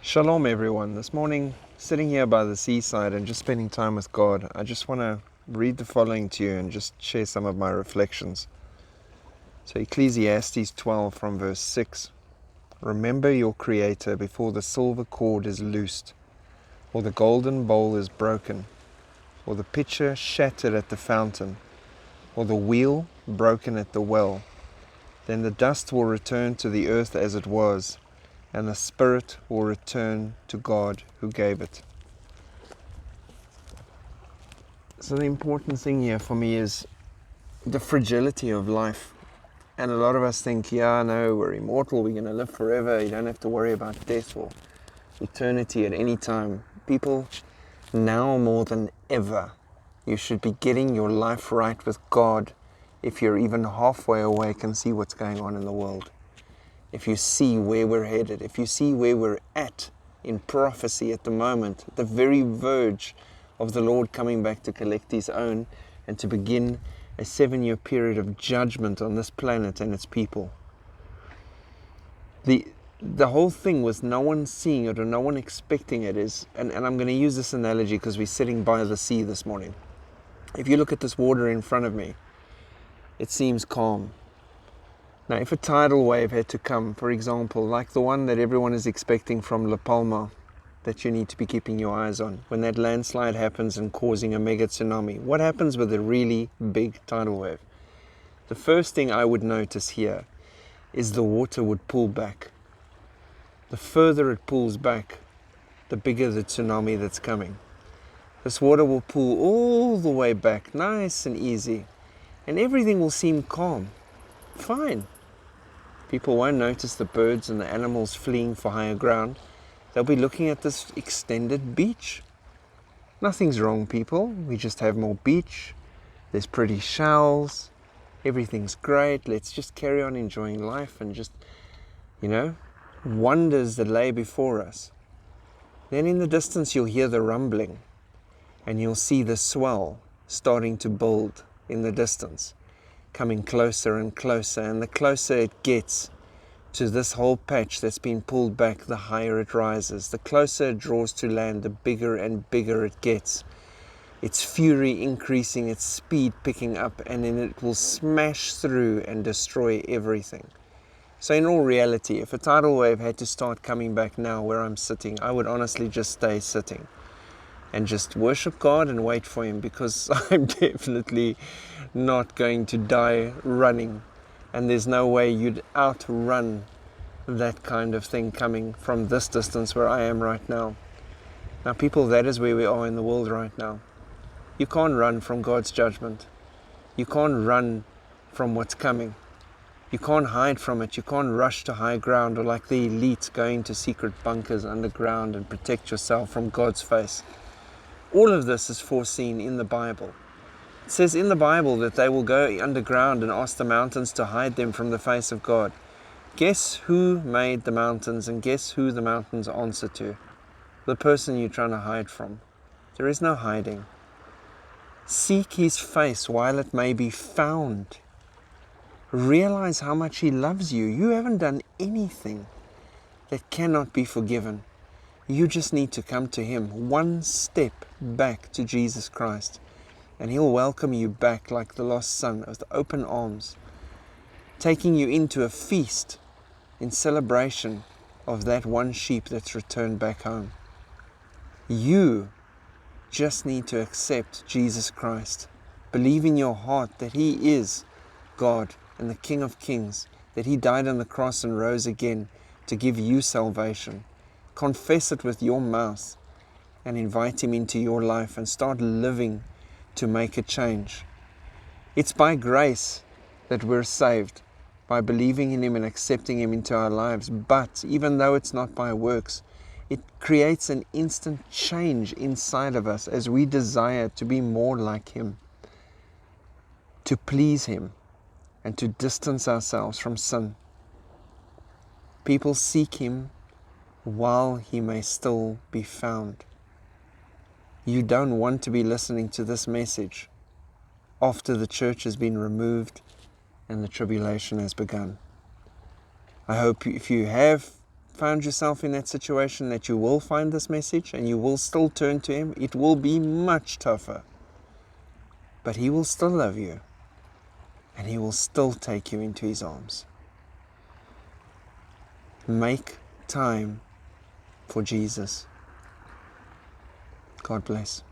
Shalom everyone. This morning, sitting here by the seaside and just spending time with God, I just want to read the following to you and just share some of my reflections. So Ecclesiastes 12 from verse 6. Remember your Creator before the silver cord is loosed, or the golden bowl is broken, or the pitcher shattered at the fountain, or the wheel broken at the well. Then the dust will return to the earth as it was, and the spirit will return to God who gave it. So the important thing here for me is the fragility of life. And a lot of us think, yeah, no, we're immortal, we're going to live forever, you don't have to worry about death or eternity at any time. People, now more than ever, you should be getting your life right with God if you're even halfway awake and see what's going on in the world. If you see where we're headed, if you see where we're at in prophecy at the moment, at the very verge of the Lord coming back to collect His own and to begin a 7-year period of judgment on this planet and its people. The whole thing with no one seeing it or no one expecting it is, and I'm going to use this analogy because we're sitting by the sea this morning. If you look at this water in front of me, it seems calm. Now, if a tidal wave had to come, for example, like the one that everyone is expecting from La Palma, that you need to be keeping your eyes on, when that landslide happens and causing a mega tsunami, what happens with a really big tidal wave? The first thing I would notice here is the water would pull back. The further it pulls back, the bigger the tsunami that's coming. This water will pull all the way back, nice and easy, and everything will seem calm, fine. People won't notice the birds and the animals fleeing for higher ground. They'll be looking at this extended beach. Nothing's wrong, people. We just have more beach. There's pretty shells. Everything's great. Let's just carry on enjoying life and just, wonders that lay before us. Then in the distance you'll hear the rumbling and you'll see the swell starting to build in the distance, coming closer and closer, and the closer it gets to this whole patch that's been pulled back, the higher it rises. The closer it draws to land, the bigger and bigger it gets. Its fury increasing, its speed picking up, and then it will smash through and destroy everything. So in all reality, if a tidal wave had to start coming back now where I'm sitting, I would honestly just stay sitting and just worship God and wait for Him, because I'm definitely not going to die running, and there's no way you'd outrun that kind of thing coming from this distance where I am right now. Now people, that is where we are in the world right now. You can't run from God's judgment. You can't run from what's coming. You can't hide from it. You can't rush to high ground or like the elite going to secret bunkers underground and protect yourself from God's face. All of this is foreseen in the Bible. It says in the Bible that they will go underground and ask the mountains to hide them from the face of God. Guess who made the mountains, and guess who the mountains answer to? The person you're trying to hide from. There is no hiding. Seek His face while it may be found. Realize how much He loves you. You haven't done anything that cannot be forgiven. You just need to come to Him, one step back to Jesus Christ, and He'll welcome you back like the lost son with open arms, taking you into a feast in celebration of that one sheep that's returned back home. You just need to accept Jesus Christ. Believe in your heart that He is God and the King of Kings, that He died on the cross and rose again to give you salvation. Confess it with your mouth and invite Him into your life and start living to make a change. It's by grace that we're saved, by believing in Him and accepting Him into our lives. But even though it's not by works, it creates an instant change inside of us as we desire to be more like Him, to please Him, and to distance ourselves from sin. People seek Him while He may still be found. You don't want to be listening to this message after the church has been removed and the tribulation has begun. I hope if you have found yourself in that situation, that you will find this message and you will still turn to Him. It will be much tougher, but He will still love you and He will still take you into His arms. Make time for Jesus. God bless.